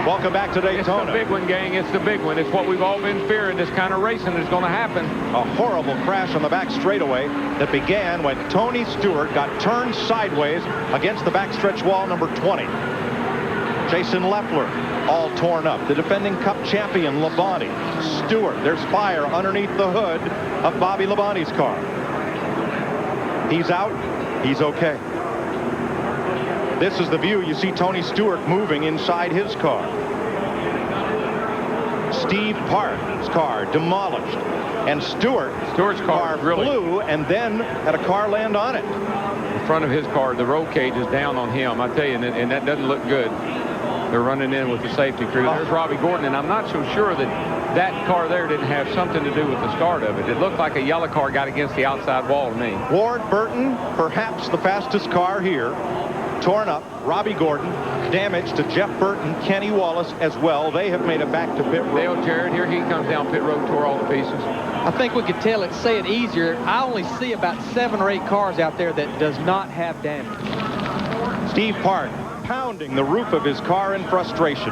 Welcome back to Daytona. It's the big one, gang. It's the big one. It's what we've all been fearing. This kind of racing is going to happen. A horrible crash on the back straightaway that began when Tony Stewart got turned sideways against the backstretch wall, number 20. Jason Leffler, all torn up. The defending Cup champion, Labonte. Stewart, there's fire underneath the hood of Bobby Labonte's car. He's out. He's okay. This is the view. You see Tony Stewart moving inside his car. Steve Park's car demolished. And Stewart's car flew and then had a car land on it. In front of his car, the roll cage is down on him. I tell you, and that doesn't look good. They're running in with the safety crew. There's Robbie Gordon, and I'm not so sure that car there didn't have something to do with the start of it. It looked like a yellow car got against the outside wall to me. Ward Burton, perhaps the fastest car here, torn up. Robbie Gordon, damage to Jeff Burton, Kenny Wallace as well. They have made it back to pit road. Dale Jarrett, here he comes down pit road, tore all the pieces. I think we could say it easier. I only see about 7 or 8 cars out there that does not have damage. Steve Park pounding the roof of his car in frustration.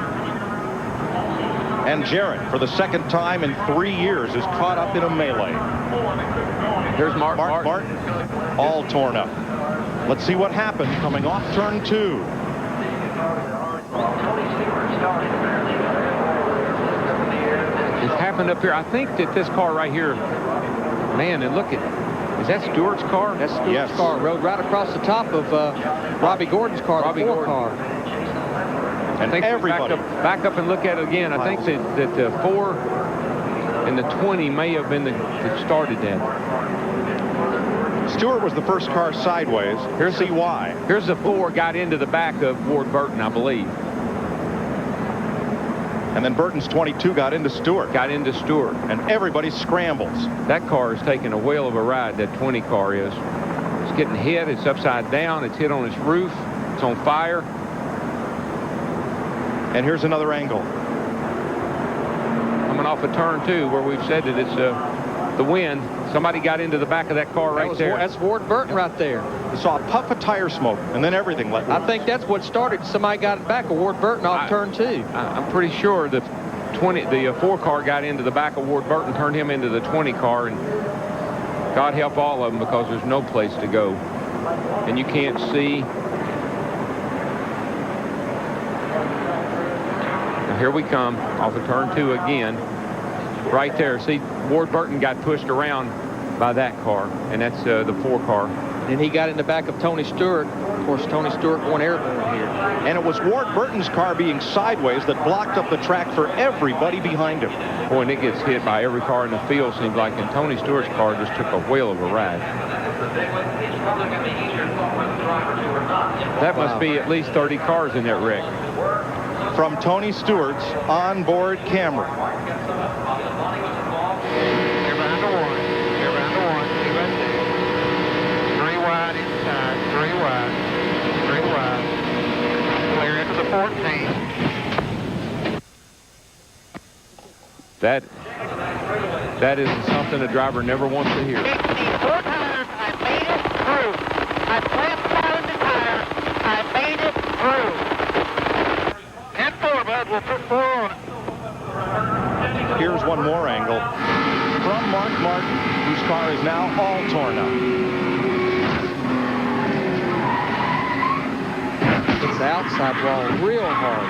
And Jarrett, for the second time in 3 years, is caught up in a melee. Here's Mark Martin, all torn up. Let's see what happened coming off turn 2. It's happened up here. I think that this car right here, man, and look at, is that Stewart's car? That's Stewart's car. Rode right across the top of Robbie Gordon's car, the 4 car. And I think everybody back up and look at it again. I think that the 4 and the 20 may have been that started that. Stewart was the first car sideways. Here's the why. Here's the 4 got into the back of Ward Burton, I believe. And then Burton's 22 got into Stewart. And everybody scrambles. That car is taking a whale of a ride, that 20 car is. It's getting hit. It's upside down. It's hit on its roof. It's on fire. And here's another angle. Coming off of turn 2 where we've said that it's the wind. Somebody got into the back of that car right there. That's Ward Burton right there. You saw a puff of tire smoke, and then everything let loose. I think that's what started. Somebody got it back of Ward Burton off turn 2. I'm pretty sure the 4 car got into the back of Ward Burton, turned him into the 20 car, and God help all of them because there's no place to go. And you can't see. Now here we come off of turn 2 again. Right there. See, Ward Burton got pushed around by that car, and that's the 4 car. And he got in the back of Tony Stewart. Of course, Tony Stewart won airborne here. And it was Ward Burton's car being sideways that blocked up the track for everybody behind him. Boy, and it gets hit by every car in the field, seems like, and Tony Stewart's car just took a whale of a ride. That must be at least 30 cars in that wreck. From Tony Stewart's onboard camera. That is something a driver never wants to hear. 4 times, I made it through. I flapped out in the tire. I made it through. 10-4, bud. We'll put 4 on it. Here's one more angle from Mark Martin, whose car is now all torn up. It's the outside wall real hard.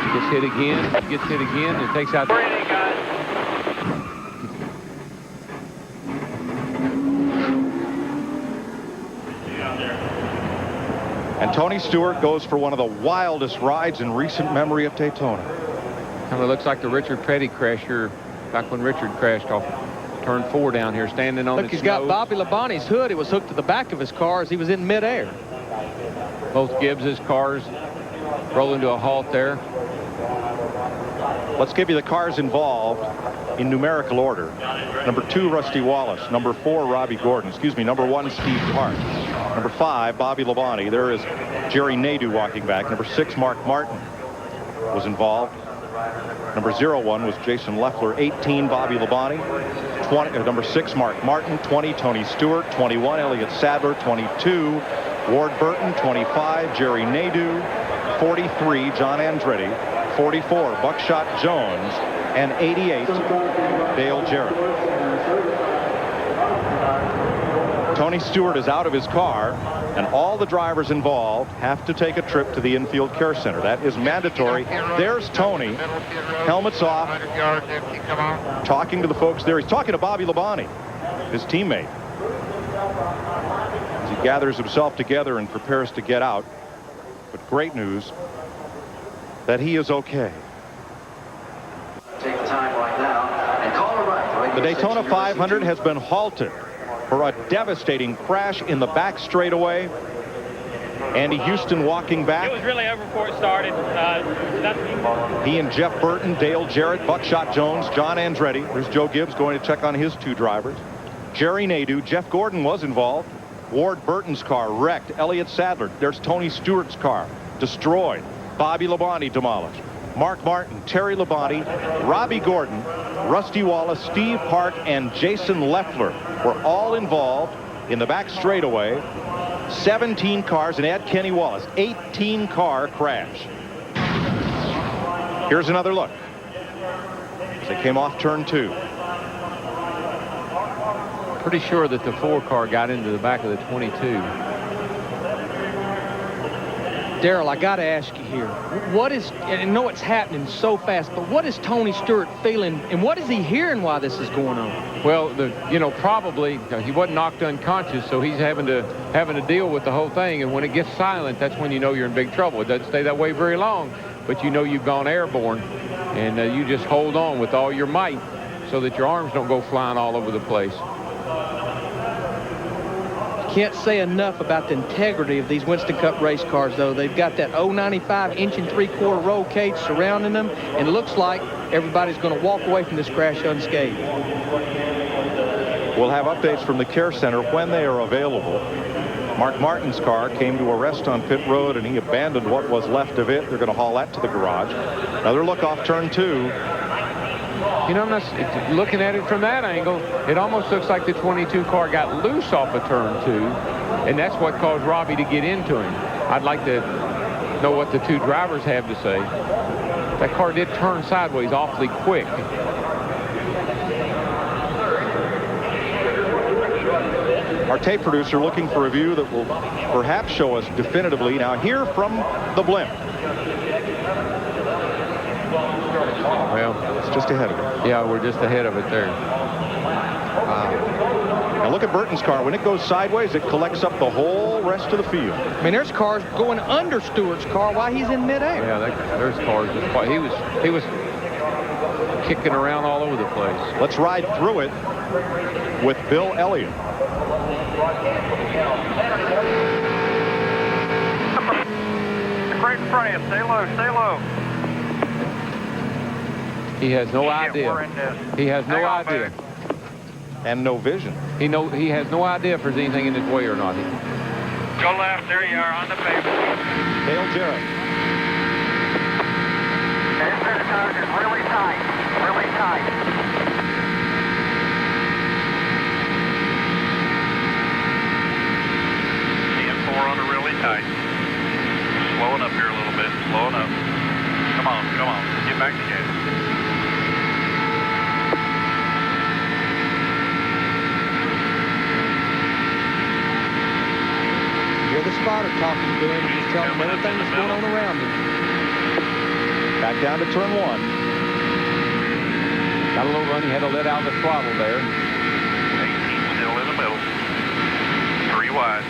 Gets hit again, and takes out. And Tony Stewart goes for one of the wildest rides in recent memory of Daytona. Kind of looks like the Richard Petty crash here, back when Richard crashed off turn 4 down here, standing on Look, he's got Bobby Labonte's hood. It was hooked to the back of his car as he was in midair. Both Gibbs's cars rolling to a halt there. Let's give you the cars involved in numerical order. Number 2, Rusty Wallace. Number 4, Robbie Gordon. Excuse me, number 1, Steve Park. Number 5, Bobby Labonte. There is Jerry Nadeau walking back. Number 6, Mark Martin was involved. Number 01 was Jason Leffler. 18, Bobby Labonte. Number 6, Mark Martin. 20, Tony Stewart. 21, Elliott Sadler. 22, Ward Burton. 25, Jerry Nadeau. 43, John Andretti. 44, Buckshot Jones. And 88, Dale Jarrett. Tony Stewart is out of his car, and all the drivers involved have to take a trip to the infield care center. That is mandatory. There's Tony, helmets off, talking to the folks there. He's talking to Bobby Labonte, his teammate, as he gathers himself together and prepares to get out. But great news that he is okay. Take the time right now and call a right. The Daytona 500 has been halted for a devastating crash in the back straightaway. Andy Houston walking back. It was really over before it started. He and Jeff Burton, Dale Jarrett, Buckshot Jones, John Andretti. There's Joe Gibbs going to check on his 2 drivers. Jerry Nadeau. Jeff Gordon was involved. Ward Burton's car wrecked. Elliott Sadler. There's Tony Stewart's car destroyed. Bobby Labonte demolished. Mark Martin, Terry Labonte, Robbie Gordon, Rusty Wallace, Steve Park, and Jason Leffler were all involved in the back straightaway. 17 cars, and add Kenny Wallace, 18-car crash. Here's another look as they came off turn 2. Pretty sure that the 4 car got into the back of the 22. Darrell, I got to ask you here. What is, and I know it's happening so fast, but what is Tony Stewart feeling, and what is he hearing while this is going on? Well, probably he wasn't knocked unconscious, so he's having to deal with the whole thing. And when it gets silent, that's when you know you're in big trouble. It doesn't stay that way very long, but you know you've gone airborne, and you just hold on with all your might so that your arms don't go flying all over the place. Can't say enough about the integrity of these Winston Cup race cars, though. They've got that 095 inch and 3/4 roll cage surrounding them, and it looks like everybody's going to walk away from this crash unscathed. We'll have updates from the care center when they are available. Mark Martin's car came to a rest on pit road, and he abandoned what was left of it. They're going to haul that to the garage. Another look off turn 2. You know, looking at it from that angle, it almost looks like the 22 car got loose off of turn 2, and that's what caused Robbie to get into him. I'd like to know what the 2 drivers have to say. That car did turn sideways awfully quick. Our tape producer looking for a view that will perhaps show us definitively. Now here from the blimp. Well, it's just ahead of it. Yeah, we're just ahead of it there. Wow. Now look at Burton's car. When it goes sideways, it collects up the whole rest of the field. I mean, there's cars going under Stewart's car while he's in midair. Yeah, there's cars. He was kicking around all over the place. Let's ride through it with Bill Elliott. Right in front of you. Stay low. Stay low. He has no idea. He has no idea. And no vision. He has no idea if there's anything in his way or not. Go left. There you are on the pavement. Dale Jarrett. There's their target. Really tight. Really tight. CM4 on a really tight. Slowing up here a little bit. Slowing up. Come on. Come on. Get back together. You're the spotter talking to him and just telling him everything that's going on around him. Back down to turn 1. Got a little run. He had to let out the throttle there. 18 still in the middle. 3 wide.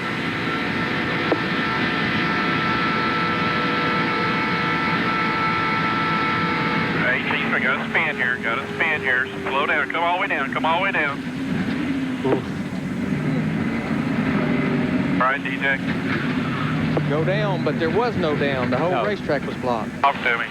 18, I got a spin here. Got a spin here. Slow down. Come all the way down. Come all the way down. Oof. All right, DJ. Go down, but there was no down. The whole racetrack was blocked. Talk to me.